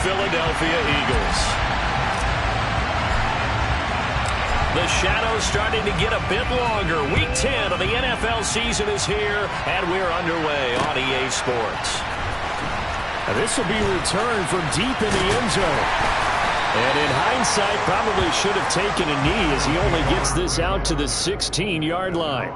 Philadelphia Eagles. The shadow's starting to get a bit longer. Week 10 of the NFL season is here, and we're underway on EA Sports. This will be returned from deep in the end zone. And in hindsight, probably should have taken a knee as he only gets this out to the 16-yard line.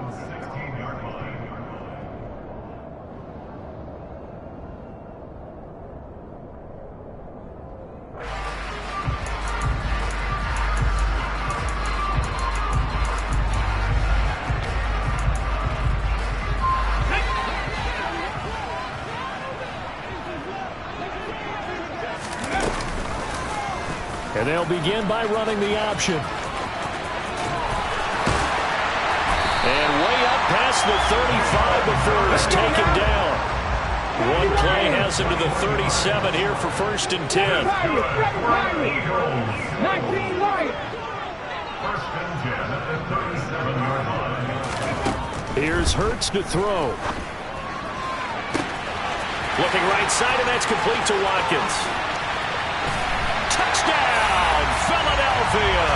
And they'll begin by running the option. And way up past the 35 before it's taken down. One play has him to the 37 here for 1st and 10. 19 right. 1st and 10 at the 37-yard line. Here's Hurts to throw. Looking right side, and that's complete to Watkins. Touchdown, Philadelphia!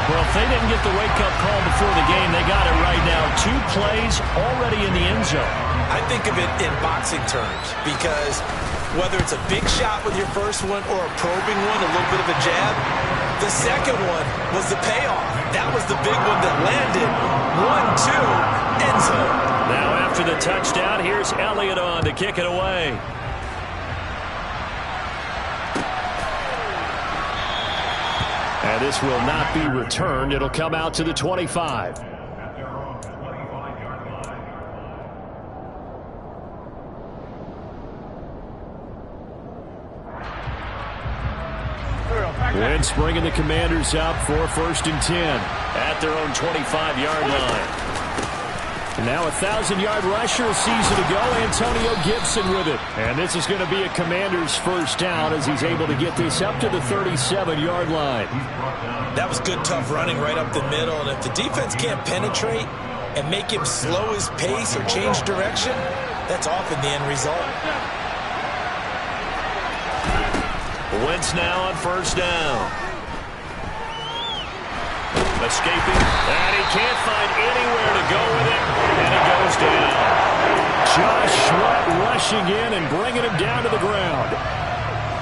Well, if they didn't get the wake-up call before the game, they got it right now. 2 plays already in the end zone. I think of it in boxing terms because whether it's a big shot with your first one or a probing one, a little bit of a jab, the second one was the payoff. That was the big one that landed. 1-2, end zone. Now after the touchdown, here's Elliott on to kick it away. And this will not be returned. It'll come out to the 25. Wentz bringing the Commanders up for 1st and 10 at their own 25-yard line. And now a 1,000-yard rusher a season ago, Antonio Gibson with it. And this is going to be a Commander's first down as he's able to get this up to the 37-yard line. That was good, tough running right up the middle. And if the defense can't penetrate and make him slow his pace or change direction, that's often the end result. Wentz now on 1st down. Escaping, and he can't find anywhere to go with it, and he goes down. Josh Sweat rushing in and bringing him down to the ground.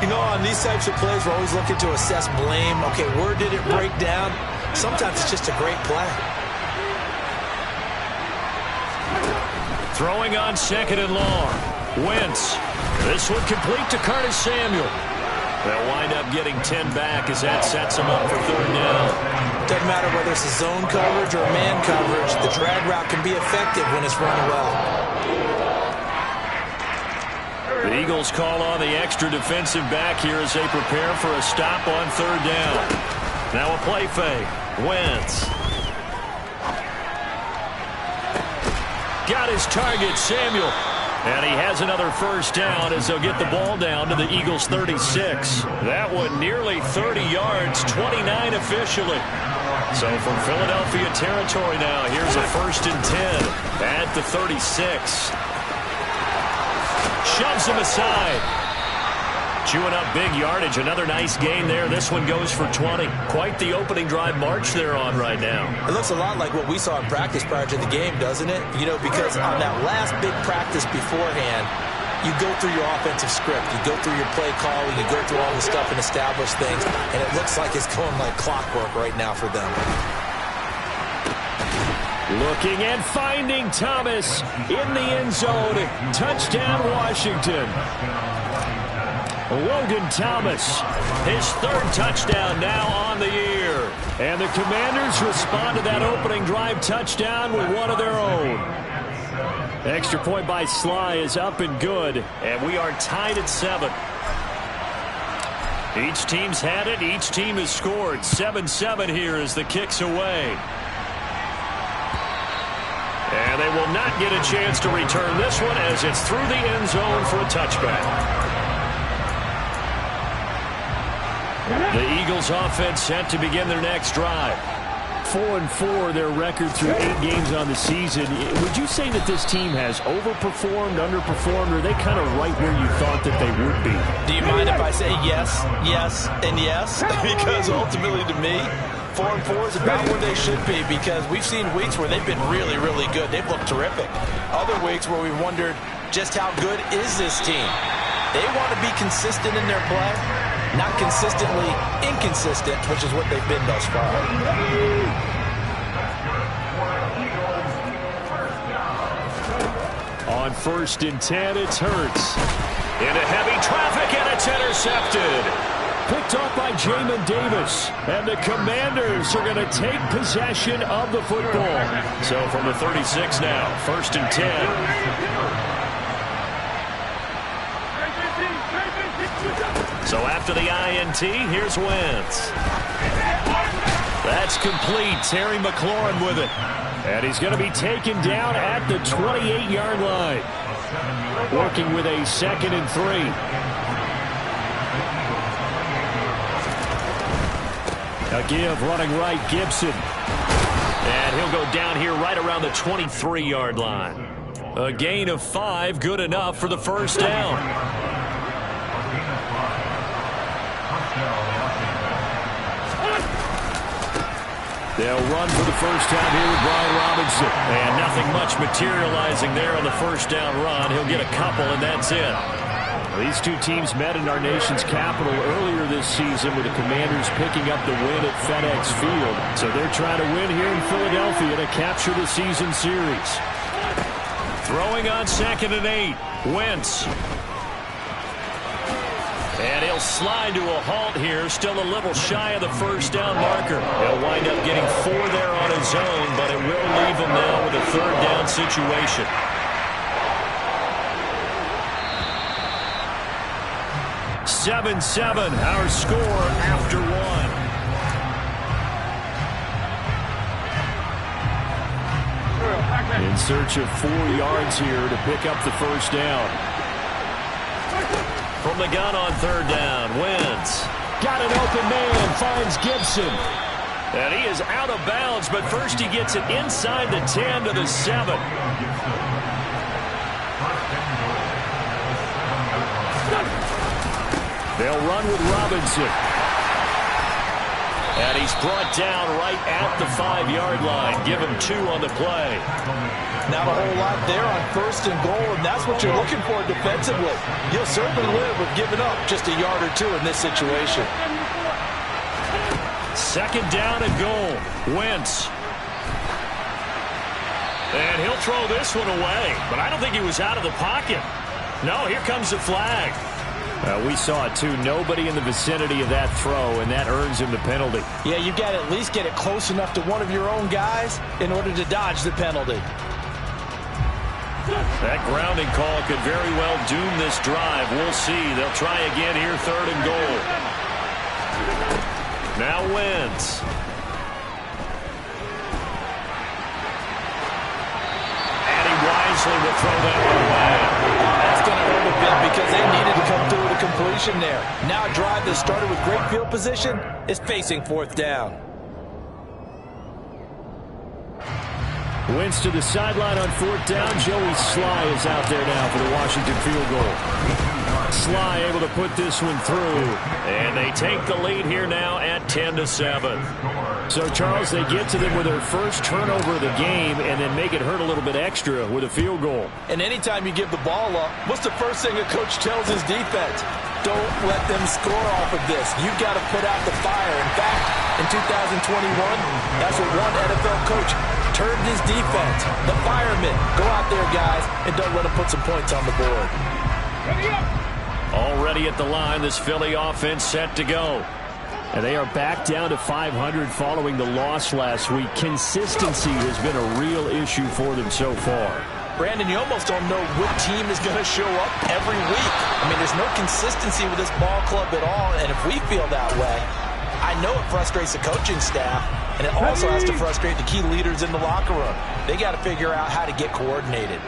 You know, on these types of plays, we're always looking to assess blame. Okay, where did it break down? Sometimes it's just a great play. Throwing on 2nd and long. Wentz. This one complete to Curtis Samuel. They'll wind up getting 10 back as that sets them up for 3rd down. Doesn't matter whether it's a zone coverage or man coverage. The drag route can be effective when it's run well. The Eagles call on the extra defensive back here as they prepare for a stop on 3rd down. Now a play fake. Wentz. Got his target, Samuel. And he has another 1st down as they'll get the ball down to the Eagles' 36. That one nearly 30 yards, 29 officially. So from Philadelphia territory now, here's a 1st and 10 at the 36. Shoves him aside. Chewing up big yardage. Another nice gain there. This one goes for 20. Quite the opening drive march they're on right now. It looks a lot like what we saw in practice prior to the game, doesn't it? You know, because on that last big practice beforehand, you go through your offensive script. You go through your play calling. You go through all the stuff and establish things. And it looks like it's going like clockwork right now for them. Looking and finding Thomas in the end zone. Touchdown, Washington. Logan Thomas, his 3rd touchdown now on the year. And the Commanders respond to that opening drive touchdown with one of their own. Extra point by Sly is up and good. And we are tied at 7. Each team's had it. Each team has scored. 7-7 here as the kick's away. And they will not get a chance to return this one as it's through the end zone for a touchback. The Eagles offense set to begin their next drive. 4-4, their record through 8 games on the season. Would you say that this team has overperformed, underperformed, or are they kind of right where you thought that they would be? Do you mind if I say yes, yes, and yes? Because ultimately to me, 4-4 is about where they should be, because we've seen weeks where they've been really, really good. They've looked terrific. Other weeks where we've wondered just how good is this team. They want to be consistent in their play, not consistently inconsistent, which is what they've been thus far. On 1st and 10, it's Hurts. Into heavy traffic, and it's intercepted. Picked off by Jamin Davis. And the Commanders are going to take possession of the football. So from the 36 now, 1st and 10. So after the INT, here's Wentz. That's complete. Terry McLaurin with it. And he's going to be taken down at the 28-yard line. Working with a 2nd and 3. A give running right, Gibson. And he'll go down here right around the 23-yard line. A gain of 5, good enough for the 1st down. They'll run for the 1st time here with Brian Robinson. And nothing much materializing there on the 1st down run. He'll get a couple, and that's it. These two teams met in our nation's capital earlier this season with the Commanders picking up the win at FedEx Field. So they're trying to win here in Philadelphia to capture the season series. Throwing on 2nd and 8. Wentz. And he'll slide to a halt here, still a little shy of the 1st down marker. He'll wind up getting 4 there on his own, but it will leave him now with a 3rd down situation. (7-7), our score after 1. In search of 4 yards here to pick up the 1st down. From the gun on 3rd down, Wentz. Got an open man, finds Gibson. And he is out of bounds, but first he gets it inside the 10 to the 7. They'll run with Robinson. And he's brought down right at the 5-yard line. Give him 2 on the play. Not a whole lot there on 1st and goal, and that's what you're looking for defensively. You'll certainly live with giving up just a yard or 2 in this situation. 2nd down and goal. Wentz. And he'll throw this one away, but I don't think he was out of the pocket. No, here comes the flag. We saw it, too. Nobody in the vicinity of that throw, and that earns him the penalty. Yeah, you've got to at least get it close enough to one of your own guys in order to dodge the penalty. That grounding call could very well doom this drive. We'll see. They'll try again here, 3rd and goal. Now Wentz. And he wisely will throw that one away. That's going to hurt a bit because they needed to come through with a completion there. Now a drive that started with great field position is facing 4th down. Wentz to the sideline on 4th down. Joey Sly is out there now for the Washington field goal. Sly able to put this one through. And they take the lead here now at 10-7. So, Charles, they get to them with their first turnover of the game and then make it hurt a little bit extra with a field goal. And anytime you give the ball up, what's the first thing a coach tells his defense? Don't let them score off of this. You've got to put out the fire. In fact, in 2021, that's what one NFL coach turned his defense. The firemen. Go out there, guys, and don't let them put some points on the board. Already at the line, this Philly offense set to go. And they are back down to 500 following the loss last week. Consistency has been a real issue for them so far. Brandon, you almost don't know what team is going to show up every week. I mean, there's no consistency with this ball club at all, and if we feel that way, I know it frustrates the coaching staff, and it also has to frustrate the key leaders in the locker room. They got to figure out how to get coordinated.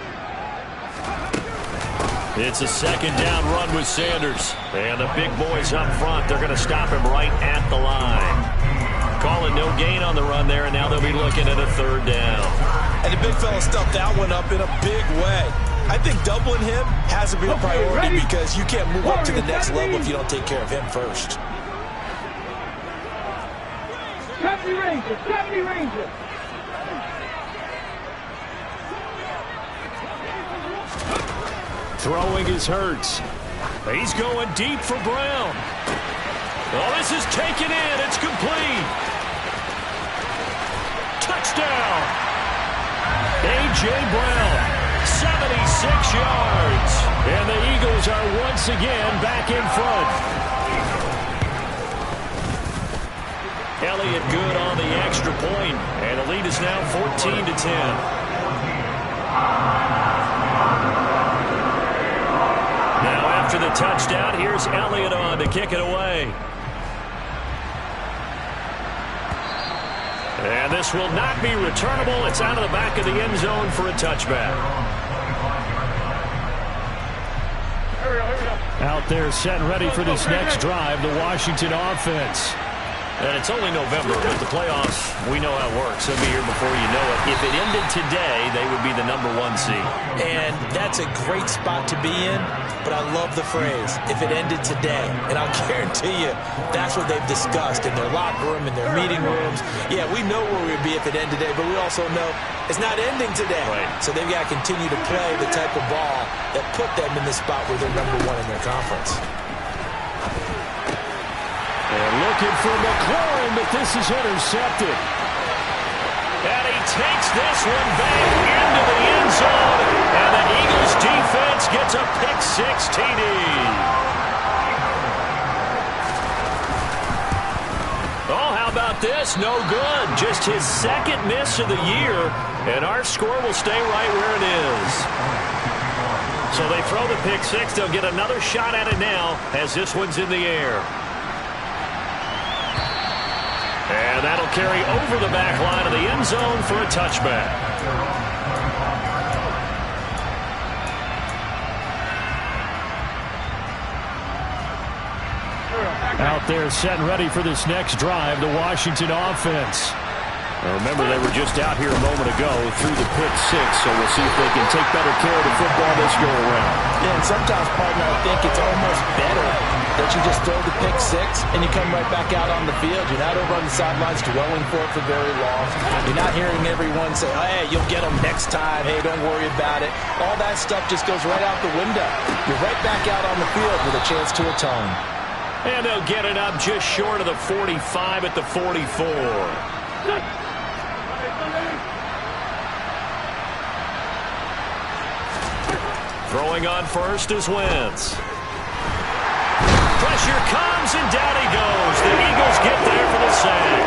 It's a 2nd down run with Sanders. And the big boys up front, they're going to stop him right at the line. Call it no gain on the run there, and now they'll be looking at a third down. And the big fella stuffed that one up in a big way. I think doubling him has to be a priority because you can't move up to the next level if you don't take care of him first. 70 Rangers, 70 Rangers. Throwing is Hurts. He's going deep for Brown. Oh, this is taken in. It's complete. Touchdown. A.J. Brown, 76 yards. And the Eagles are once again back in front. Elliott good on the extra point, and the lead is now 14-10. Now after the touchdown, here's Elliott on to kick it away. And this will not be returnable. It's out of the back of the end zone for a touchback. Out there set and ready for this next drive, the Washington offense. And it's only November, but the playoffs, we know how it works. They'll be here before you know it. If it ended today, they would be the #1 seed. And that's a great spot to be in, but I love the phrase, if it ended today. And I'll guarantee you, that's what they've discussed in their locker room, in their meeting rooms. Yeah, we know where we'd be if it ended today, but we also know it's not ending today. Right. So they've got to continue to play the type of ball that put them in the spot where they're #1 in their conference. And looking for McLaurin, but this is intercepted. And he takes this one back into the end zone. And the Eagles defense gets a pick-6 TD. Oh, how about this? No good. Just his second miss of the year. And our score will stay right where it is. So they throw the pick-6. They'll get another shot at it now as this one's in the air. And that'll carry over the back line of the end zone for a touchback. Out there set and ready for this next drive, the Washington offense. Now remember, they were just out here a moment ago through the pick-6, so we'll see if they can take better care of the football this go-around. Yeah, and sometimes, partner, I think it's almost better that you just throw the pick-6 and you come right back out on the field. You're not over on the sidelines dwelling for it for very long. You're not hearing everyone say, oh, hey, you'll get them next time. Hey, don't worry about it. All that stuff just goes right out the window. You're right back out on the field with a chance to atone. And they'll get it up just short of the 45 at the 44. Throwing on first is Wentz. Pressure comes, and down he goes. The Eagles get there for the sack.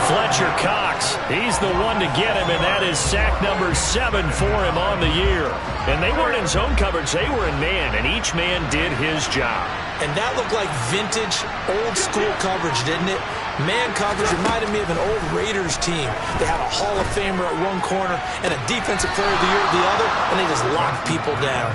Fletcher Cox, he's the one to get him, and that is sack number 7 for him on the year. And they weren't in zone coverage, they were in man, and each man did his job. And that looked like vintage, old-school coverage, didn't it? Man coverage reminded me of an old Raiders team. They had a Hall of Famer at one corner and a Defensive Player of the Year at the other, and they just locked people down.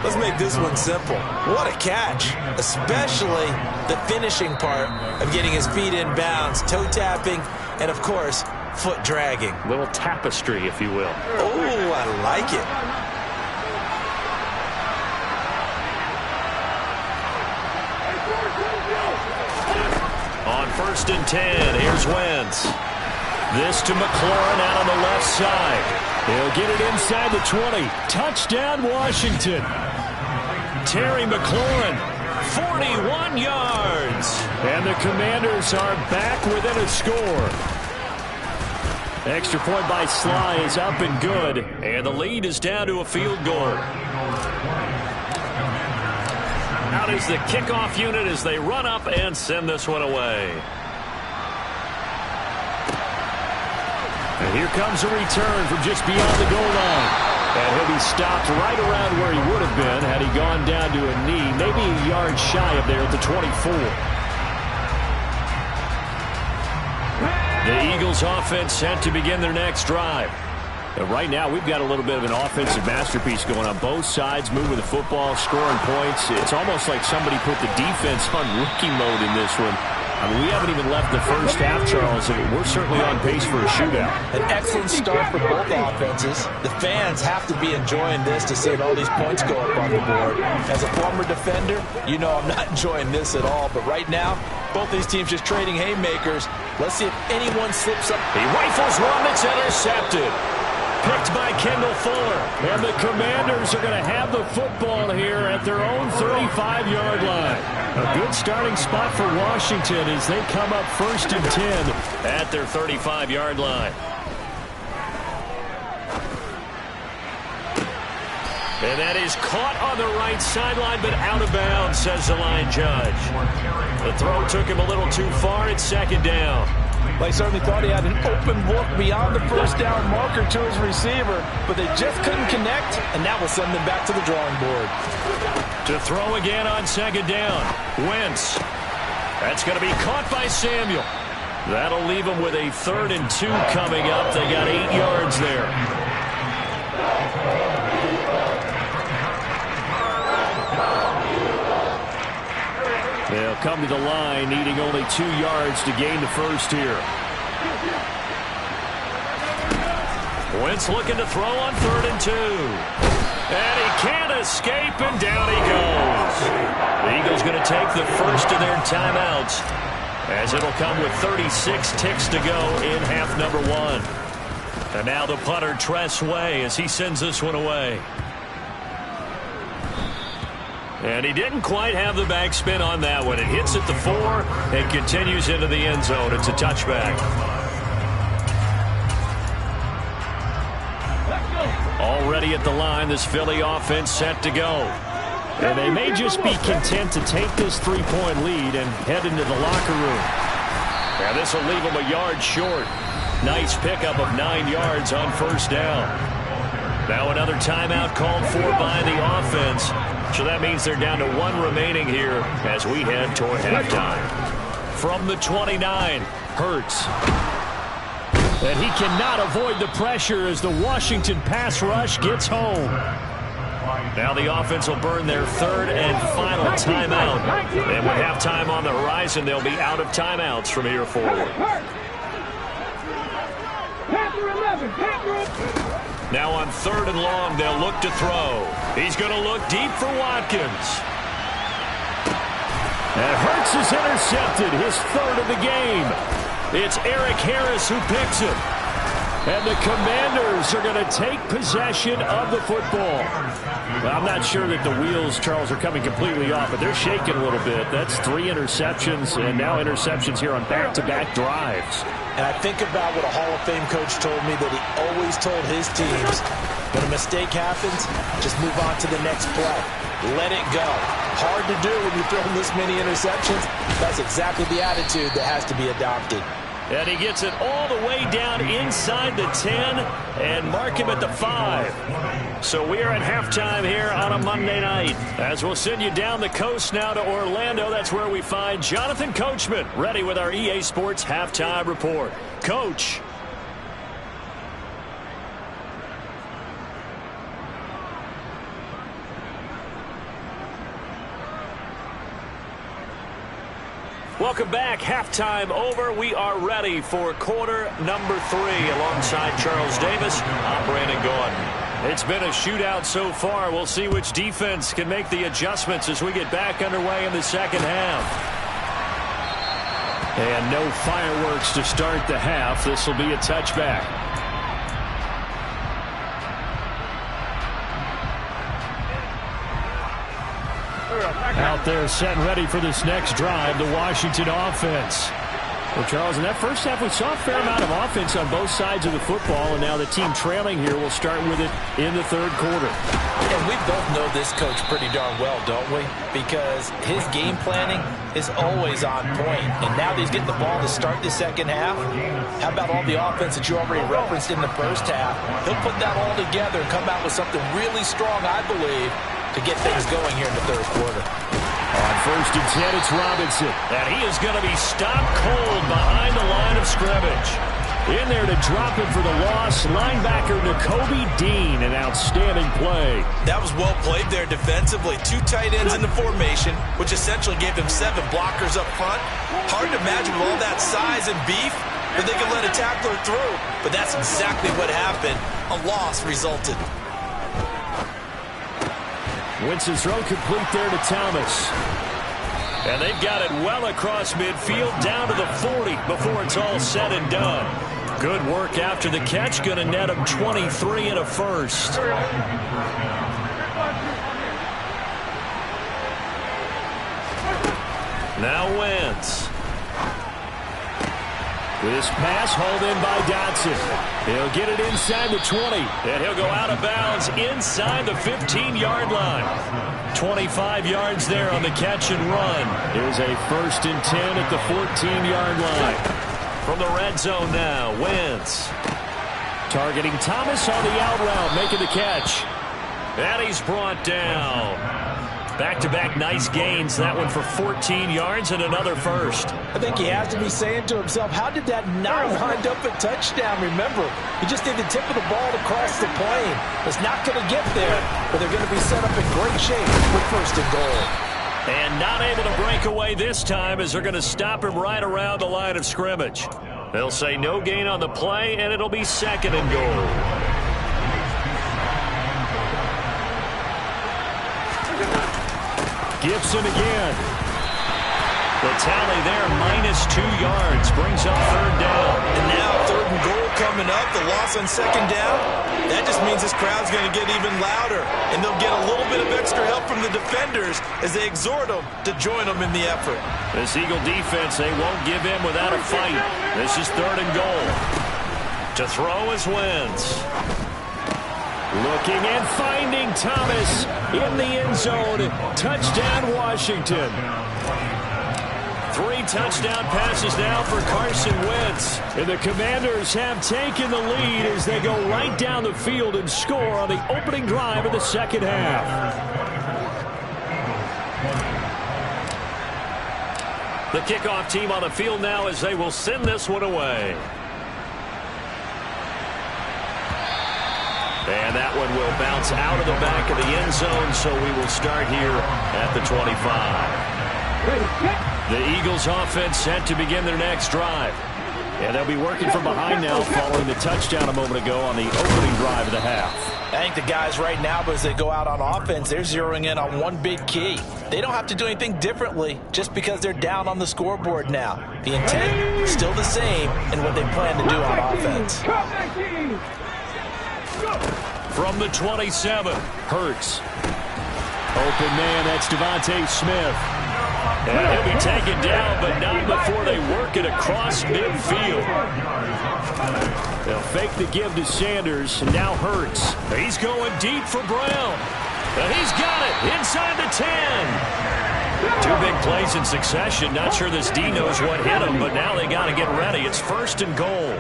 Let's make this one simple. What a catch, especially the finishing part of getting his feet in bounds, toe tapping, and, of course, foot dragging. Little tapestry, if you will. Oh, I like it. On 1st and 10, here's Wentz. This to McLaurin out on the left side. He'll get it inside the 20. Touchdown, Washington. Terry McLaurin, 41 yards. And the Commanders are back within a score. Extra point by Sly is up and good. And the lead is down to a field goal. Out is the kickoff unit as they run up and send this one away. And here comes a return from just beyond the goal line. And he'll be stopped right around where he would have been had he gone down to a knee, maybe a yard shy of there at the 24. The Eagles offense set to begin their next drive. And right now, we've got a little bit of an offensive masterpiece going on both sides, moving the football, scoring points. It's almost like somebody put the defense on rookie mode in this one. I mean, we haven't even left the first half, Charles, and we're certainly on pace for a shootout. An excellent start for both offenses. The fans have to be enjoying this to see all these points go up on the board. As a former defender, you know I'm not enjoying this at all. But right now, both these teams just trading haymakers. Let's see if anyone slips up. He rifles one that's intercepted. Picked by Kendall Fuller. And the Commanders are going to have the football here at their own 35-yard line. A good starting spot for Washington as they come up 1st and 10 at their 35-yard line. And that is caught on the right sideline, but out of bounds, says the line judge. The throw took him a little too far. It's 2nd down. They certainly thought he had an open look beyond the first down marker to his receiver, but they just couldn't connect, and that will send them back to the drawing board. To throw again on 2nd down. Wentz. That's going to be caught by Samuel. That'll leave them with a 3rd and 2 coming up. They got 8 yards there. They'll come to the line, needing only 2 yards to gain the first here. Wentz looking to throw on 3rd and 2. And he can't escape, and down he goes. The Eagles going to take the first of their timeouts, as it'll come with 36 ticks to go in half number 1. And now the punter, Tress Way, as he sends this one away. And he didn't quite have the backspin on that one. It hits at the 4 and continues into the end zone. It's a touchback. Already at the line, this Philly offense set to go. And they may just be content to take this 3-point lead and head into the locker room. Now this will leave them a yard short. Nice pickup of 9 yards on 1st down. Now another timeout called for by the offense. So that means they're down to 1 remaining here as we head toward halftime. From the 29, Hurts. And he cannot avoid the pressure as the Washington pass rush gets home. Now the offense will burn their 3rd and final timeout. And with halftime on the horizon, they'll be out of timeouts from here forward. Now on 3rd and long, they'll look to throw. He's going to look deep for Watkins. And Hurts is intercepted, his 3rd of the game. It's Eric Harris who picks it. And the Commanders are going to take possession of the football. Well, I'm not sure that the wheels, Charles, are coming completely off, but they're shaking a little bit. That's 3 interceptions, and now interceptions here on back-to-back drives. And I think about what a Hall of Fame coach told me that he always told his teams, when a mistake happens, just move on to the next play. Let it go. Hard to do when you're throwing this many interceptions. That's exactly the attitude that has to be adopted. And he gets it all the way down inside the 10 and mark him at the 5. So we are at halftime here on a Monday night. As we'll send you down the coast now to Orlando. That's where we find Jonathan Coachman ready with our EA Sports Halftime Report. Coach. Welcome back. Halftime over. We are ready for quarter number 3 alongside Charles Davis. I'm Brandon Gaudin. It's been a shootout so far. We'll see which defense can make the adjustments as we get back underway in the second half. And no fireworks to start the half. This will be a touchback. Out there set and ready for this next drive, the Washington offense. Well, Charles, in that first half, we saw a fair amount of offense on both sides of the football, and now the team trailing here will start with it in the 3rd quarter. And we both know this coach pretty darn well, don't we? Because his game planning is always on point. And now that he's getting the ball to start the second half, how about all the offense that you already referenced in the first half? He'll put that all together and come out with something really strong, I believe, to get things going here in the 3rd quarter. On 1st and 10, it's Robinson. And he is going to be stopped cold behind the line of scrimmage. In there to drop it for the loss, linebacker Nakobe Dean, an outstanding play. That was well played there defensively. 2 tight ends in the formation, which essentially gave them 7 blockers up front. Hard to imagine with all that size and beef that they could let a tackler through, but that's exactly what happened. A loss resulted. Winston's throw complete there to Thomas. And they've got it well across midfield down to the 40 before it's all said and done. Good work after the catch. Going to net him 23 and a first. Now Wentz. This pass hauled in by Dotson. He'll get it inside the 20. And he'll go out of bounds inside the 15-yard line. 25 yards there on the catch and run. Here's a 1st and 10 at the 14-yard line. From the red zone now, Wentz. Targeting Thomas on the out route, making the catch. And he's brought down. Back-to-back nice gains. That one for 14 yards and another first. I think he has to be saying to himself, how did that not wind up a touchdown? Remember, he just did the tip of the ball to cross the plane. It's not going to get there, but they're going to be set up in great shape with 1st and goal. And not able to break away this time as they're going to stop him right around the line of scrimmage. They'll say no gain on the play, and it'll be 2nd and goal. Gibson again. The tally there, -2 yards, brings up 3rd down. And now 3rd and goal coming up, the loss on 2nd down. That just means this crowd's going to get even louder, and they'll get a little bit of extra help from the defenders as they exhort them to join them in the effort. This Eagle defense, they won't give in without a fight. This is 3rd and goal. To throw is Wentz. Looking and finding Thomas in the end zone. Touchdown, Washington. 3 touchdown passes now for Carson Wentz. And the Commanders have taken the lead as they go right down the field and score on the opening drive of the 2nd half. The kickoff team on the field now as they will send this one away. And that one will bounce out of the back of the end zone, so we will start here at the 25. The Eagles offense set to begin their next drive. And they'll be working from behind now following the touchdown a moment ago on the opening drive of the half. I think the guys right now, as they go out on offense, they're zeroing in on one big key. They don't have to do anything differently just because they're down on the scoreboard now. The intent is still the same in what they plan to do on offense. From the 27, Hurts. Open man, that's Devontae Smith. And he'll be taken down, but not before they work it across midfield. They'll fake the give to Sanders, and now Hurts. He's going deep for Brown. And he's got it inside the 10. 2 big plays in succession. Not sure this D knows what hit him, but now they got to get ready. It's 1st and goal.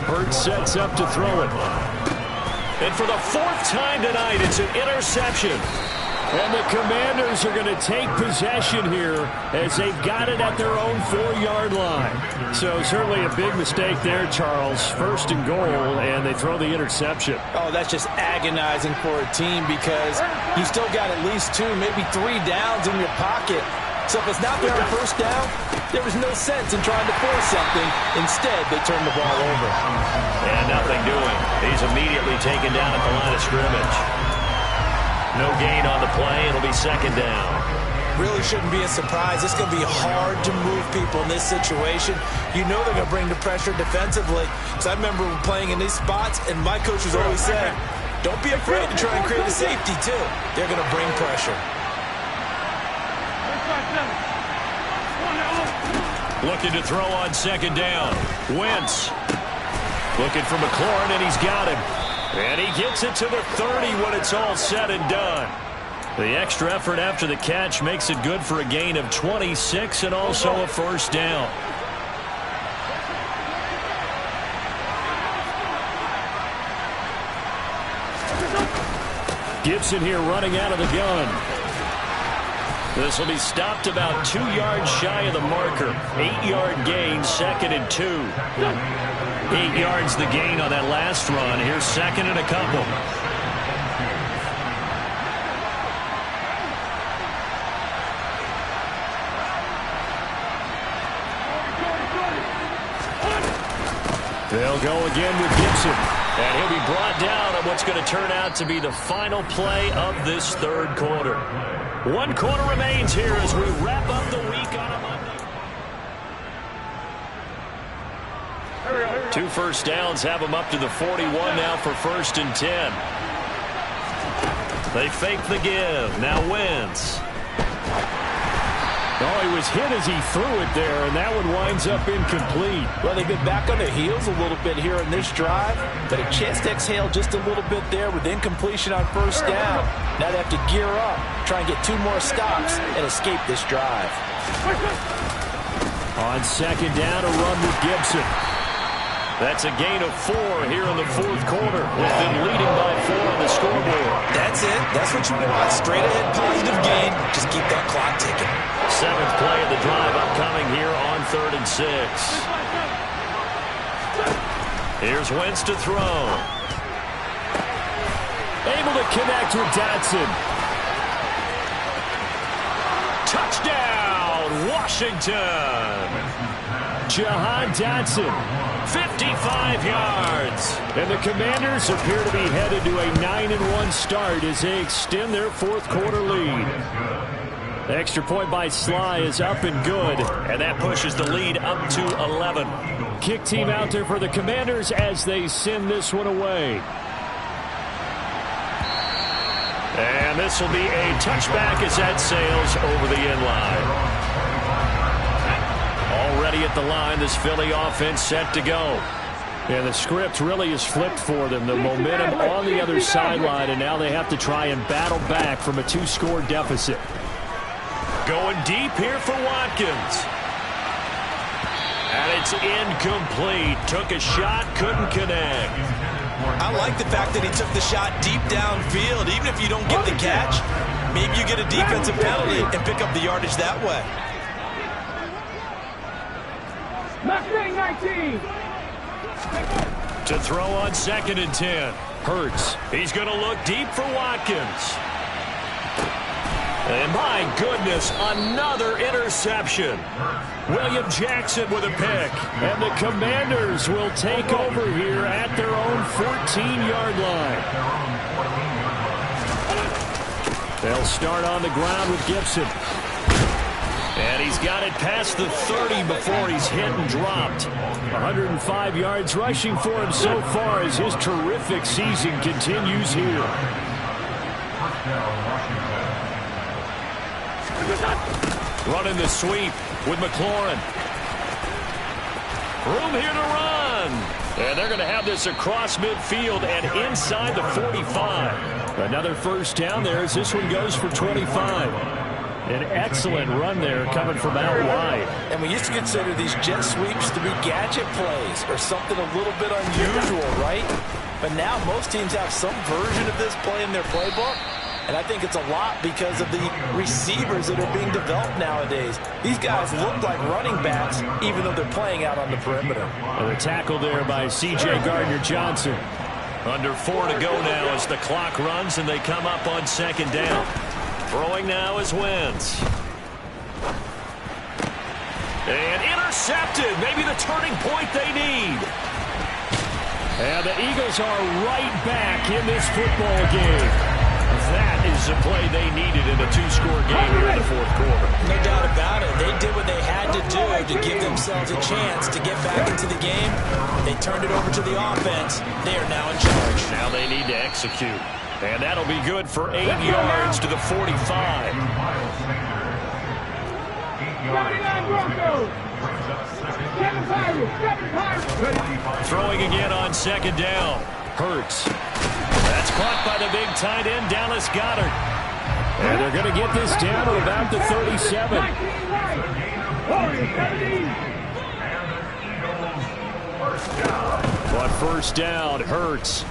Hurts sets up to throw it. And for the 4th time tonight, it's an interception. And the Commanders are going to take possession here as they've got it at their own 4-yard line. So certainly a big mistake there, Charles. 1st and goal, and they throw the interception. Oh, that's just agonizing for a team because you still got at least 2, maybe 3 downs in your pocket. So if it's not there on 1st down, there was no sense in trying to force something. Instead, they turn the ball over. And nothing doing. He's immediately taken down at the line of scrimmage. No gain on the play. It'll be 2nd down. Really shouldn't be a surprise. It's going to be hard to move people in this situation. You know they're going to bring the pressure defensively. So I remember playing in these spots, and my coaches always said, don't be afraid to try and create a safety, too. They're going to bring pressure. Looking to throw on 2nd down. Wentz. Looking for McLaurin, and he's got him. And he gets it to the 30 when it's all said and done. The extra effort after the catch makes it good for a gain of 26 and also a 1st down. Gibson here running out of the gun. This will be stopped about 2 yards shy of the marker. 8-yard gain, 2nd and 2. 8 yards the gain on that last run. Here's 2nd and a couple. They'll go again with Gibson. And he'll be brought down on what's going to turn out to be the final play of this 3rd quarter. 1 quarter remains here as we wrap up the week on a Monday. 2 first downs have them up to the 41 now for 1st and 10. They fake the give. Now Wentz. Oh, he was hit as he threw it there, and that one winds up incomplete. Well, they've been back on their heels a little bit here in this drive, but a chance to exhale just a little bit there with incompletion on 1st down. Now they have to gear up, try and get 2 more stops, and escape this drive. On 2nd down, a run with Gibson. That's a gain of 4 here in the 4th quarter, with them leading by 4 on the scoreboard. That's it. That's what you want. Straight ahead positive gain. Just keep that clock ticking. 7th play of the drive upcoming here on 3rd and 6. Here's Wentz to throw. Able to connect with Dotson. Touchdown, Washington. Jahan Dotson. 55 yards. And the Commanders appear to be headed to a 9-1 start as they extend their 4th quarter lead. Extra point by Sly is up and good. And that pushes the lead up to 11. Kick team out there for the Commanders as they send this one away. And this will be a touchback as that sails over the end line. Already at the line, this Philly offense set to go. And the script really is flipped for them. The momentum on the other sideline, and now they have to try and battle back from a 2-score deficit. Going deep here for Watkins. And it's incomplete. Took a shot, couldn't connect. I like the fact that he took the shot deep downfield. Even if you don't get the catch, maybe you get a defensive penalty and pick up the yardage that way. Mustang 19. To throw on 2nd and 10. Hurts. He's going to look deep for Watkins. And my goodness, another interception. William Jackson with a pick. And the Commanders will take over here at their own 14-yard line. They'll start on the ground with Gibson. And he's got it past the 30 before he's hit and dropped. 105 yards rushing for him so far as his terrific season continues here. Running the sweep with McLaurin. Room here to run. And they're going to have this across midfield and inside the 45. Another 1st down there as this one goes for 25. An excellent run there coming from out wide. And we used to consider these jet sweeps to be gadget plays or something a little bit unusual, right? But now most teams have some version of this play in their playbook. And I think it's a lot because of the receivers that are being developed nowadays. These guys look like running backs even though they're playing out on the perimeter. And a tackle there by C.J. Gardner-Johnson. Under 4 to go now as the clock runs and they come up on 2nd down. Throwing now is Wentz. And intercepted. Maybe the turning point they need. And the Eagles are right back in this football game. That is the play they needed in a 2-score game here in the 4th quarter. No doubt about it. They did what they had to do to give themselves a chance to get back into the game. They turned it over to the offense. They are now in charge. Now they need to execute. And that'll be good for 8 yards to the 45. 79 Broncos. 7 Pirates. Throwing again on 2nd down. Hurts. That's caught by the big tight end, Dallas Goedert. And they're going to get this down to about the 37. But 1st down, Hurts.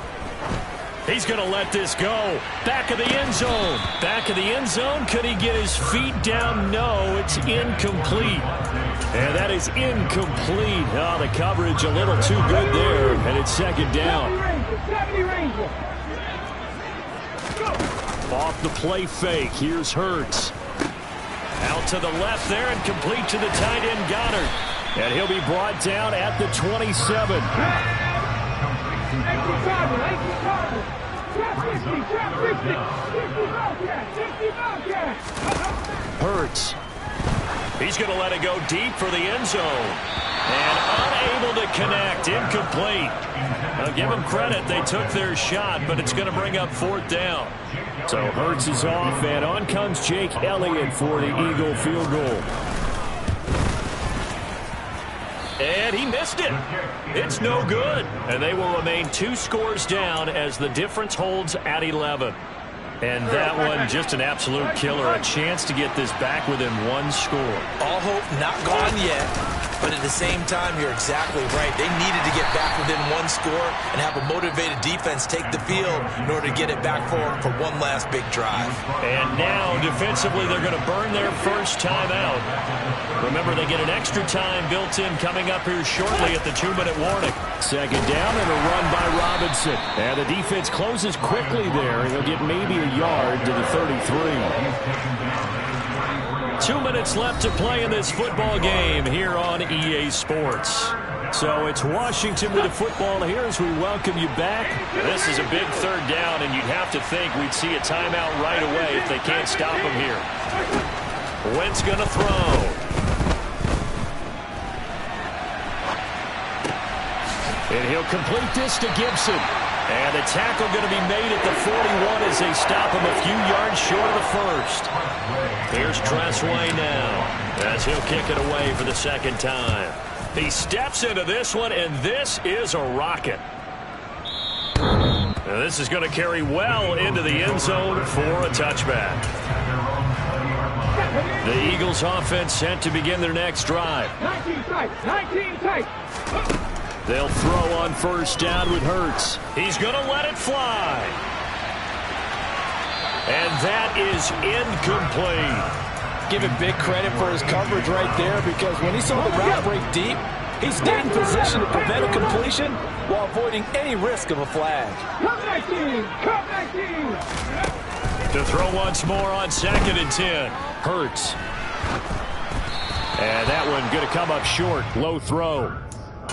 He's going to let this go. Back of the end zone. Back of the end zone. Could he get his feet down? No, it's incomplete. And that is incomplete. Oh, the coverage a little too good there. And it's second down. Off the play fake. Here's Hurts. Out to the left there and complete to the tight end Goddard. And he'll be brought down at the 27. Hurts. He's going to let it go deep for the end zone. And unable to connect. Incomplete. Now give them credit. They took their shot, but it's going to bring up fourth down. So Hurts is off, and on comes Jake Elliott for the Eagle field goal. And he missed it. It's no good. And they will remain 2 scores down as the difference holds at 11. And that one, just an absolute killer. A chance to get this back within 1 score. All hope not gone yet. But at the same time, you're exactly right. They needed to get back within 1 score and have a motivated defense take the field in order to get it back for them for one last big drive. And now, defensively, they're going to burn their first time out. Remember, they get an extra time built in coming up here shortly at the 2-minute warning. Second down and a run by Robinson. And the defense closes quickly there, and he'll get maybe a yard to the 33. 2 minutes left to play in this football game here on EA Sports. So it's Washington with the football here as we welcome you back. This is a big third down, and you'd have to think we'd see a timeout right away if they can't stop him here. Wentz going to throw. And he'll complete this to Gibson. And the tackle going to be made at the 41 as they stop him a few yards short of the first. Here's Tressway now as he'll kick it away for the second time. He steps into this one, and this is a rocket. Now this is going to carry well into the end zone for a touchback. The Eagles offense set to begin their next drive. 19 tight. They'll throw on first down with Hurts. He's going to let it fly. And that is incomplete. Give him big credit for his coverage right there, because when he saw the route break deep, he stayed in position to prevent a completion while avoiding any risk of a flag. Come 19. To throw once more on 2nd and 10. Hurts. And that one going to come up short. Low throw.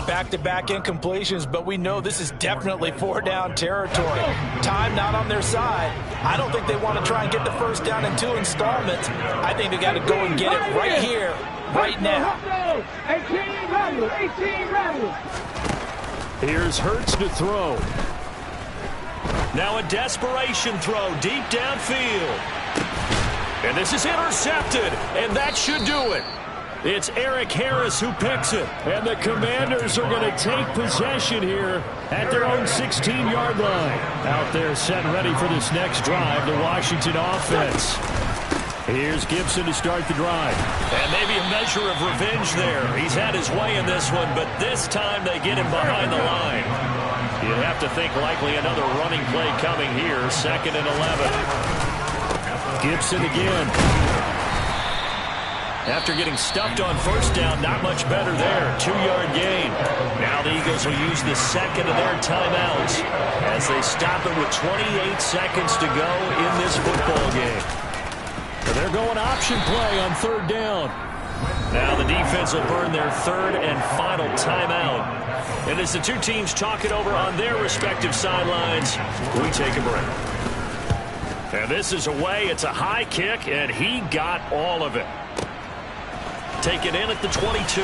Back-to-back incompletions, but we know this is definitely 4-down territory. Time not on their side. I don't think they want to try and get the first down in 2 installments. I think they got to go and get it right here, right now. 18 rattle. Here's Hurts to throw. Now a desperation throw deep downfield. And this is intercepted, and that should do it. It's Eric Harris who picks it. And the Commanders are going to take possession here at their own 16-yard line. Out there set and ready for this next drive, the Washington offense. Here's Gibson to start the drive. And maybe a measure of revenge there. He's had his way in this one, but this time they get him behind the line. You'd have to think likely another running play coming here, 2nd and 11. Gibson again. After getting stuffed on first down, not much better there. 2-yard gain. Now the Eagles will use the second of their timeouts as they stop it with 28 seconds to go in this football game. And they're going option play on 3rd down. Now the defense will burn their 3rd and final timeout. And as the two teams talk it over on their respective sidelines, we take a break. And this is away. It's a high kick, and he got all of it. Take it in at the 22.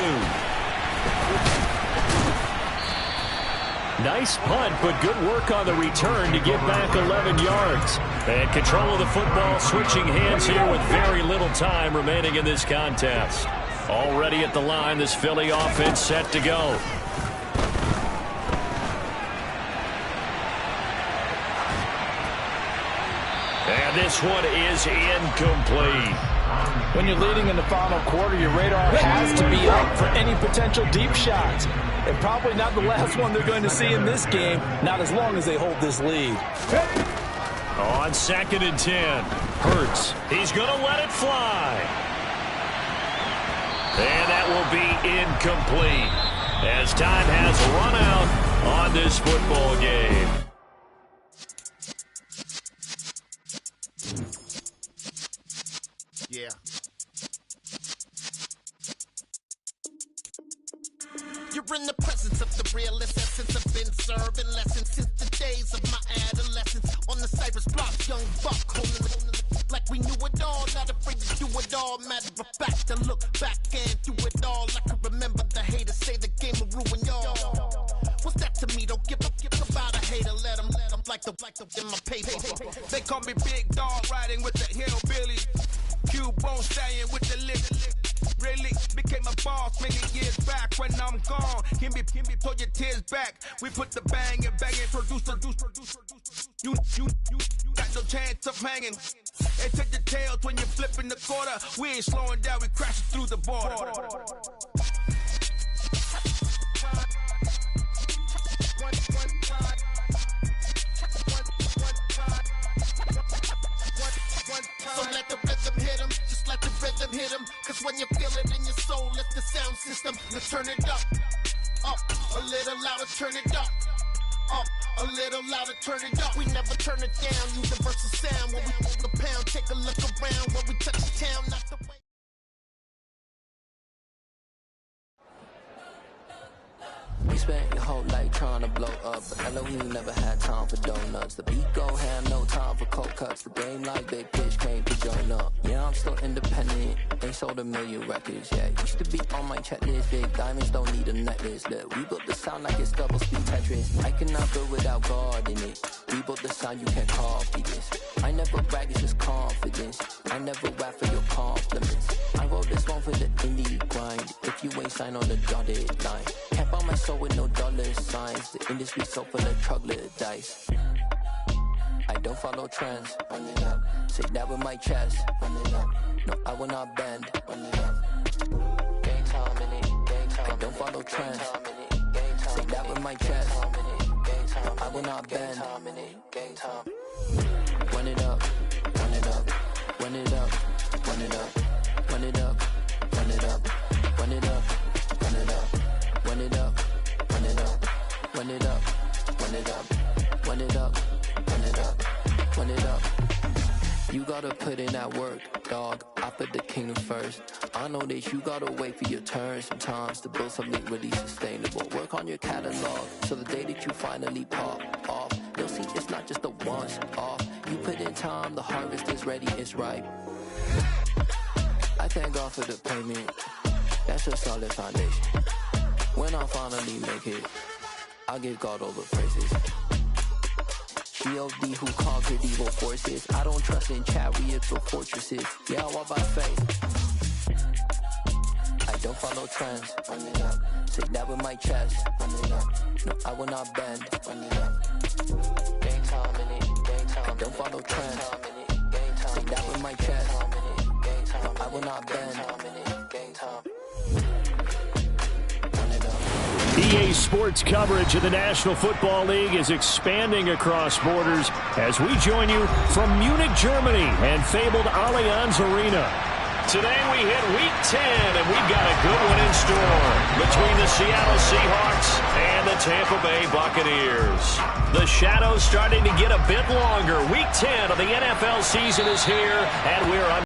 Nice punt, but good work on the return to get back 11 yards. And control of the football switching hands here with very little time remaining in this contest. Already at the line, this Philly offense set to go. And this one is incomplete. When you're leading in the final quarter, your radar has to be up for any potential deep shots. And probably not the last one they're going to see in this game, not as long as they hold this lead. On 2nd and 10, Hurts. He's going to let it fly. And that will be incomplete as time has run out on this football game. Yeah. You're in the presence of the realest essence. I've been serving lessons since the days of my adolescence. On the Cypress block, young buck, holding like we knew it all. Not afraid to do it all. Matter of fact, to look back and do it all. I can remember the haters say the game will ruin y'all. What's that to me? Don't give about a hater. Let them like the in my paper. They call me Big Dog, riding with the hillbillies. Cubone staying with the lip. Really became a boss many years back. When I'm gone, give me pull your tears back. We put the bang and produce. You got no chance of hanging. And take the tails when you're flipping the quarter. We ain't slowing down, we crashing through the border. So let the rhythm hit 'em, just let the rhythm hit 'em. Cause when you feel it in your soul, lift the sound system. Now turn it up, a little louder, turn it up, a little louder, turn it up. We never turn it down, universal sound. When we move the pound, take a look around. When we touch the town, not the way. We spent your whole life trying to blow up, but Elohim never had time for donuts. The beat go ham, no time for cold cuts. The game like Big Pitch came to join up. Yeah, I'm still independent, ain't sold a million records. Yeah, used to be on my checklist. Big diamonds don't need a necklace. Look, we built the sound like it's double speed Tetris. I cannot build without God in it. We built the sound, you can't copy this. I never brag, it's just confidence. I never rap for your compliments. I wrote this one for the indie grind. If you ain't signed on the dotted line, can't buy my soul with no dollar signs. The industry so full of troglodytes. I don't follow trends. Run it up. Say that with my chest. Run it up. No, I will not bend. Run it up. Game time in it. Game time. I don't follow trends. Say that with my chest. I will not bend. Game time. Run it up. Run it up. Run it up. Run it up. Run it up. Run it up. Run it up. Run it up. Run it up. Run it up. Run it up. Run it up. Run it up. Run it up. Run it up. You gotta put in that work, dog. I put the kingdom first. I know that you gotta wait for your turn sometimes to build something really sustainable. Work on your catalog so the day that you finally pop off, you'll see it's not just a once off. You put in time, the harvest is ready, it's ripe. I thank God for the payment. That's a solid foundation. When I finally make it, I'll give God all the praises. G.O.D. who conquered evil forces. I don't trust in chariots or fortresses. Yeah, I walk by faith. I don't follow trends. Run it up. Say that with my chest. Run it up. No, I will not bend. Run it up. Game time in it. Game time. I don't follow trends. Say that with my chest. No, I will not bend. Game time. EA Sports coverage of the National Football League is expanding across borders as we join you from Munich, Germany and fabled Allianz Arena. Today we hit Week 10, and we've got a good one in store between the Seattle Seahawks and the Tampa Bay Buccaneers. The shadows starting to get a bit longer. Week 10 of the NFL season is here, and we're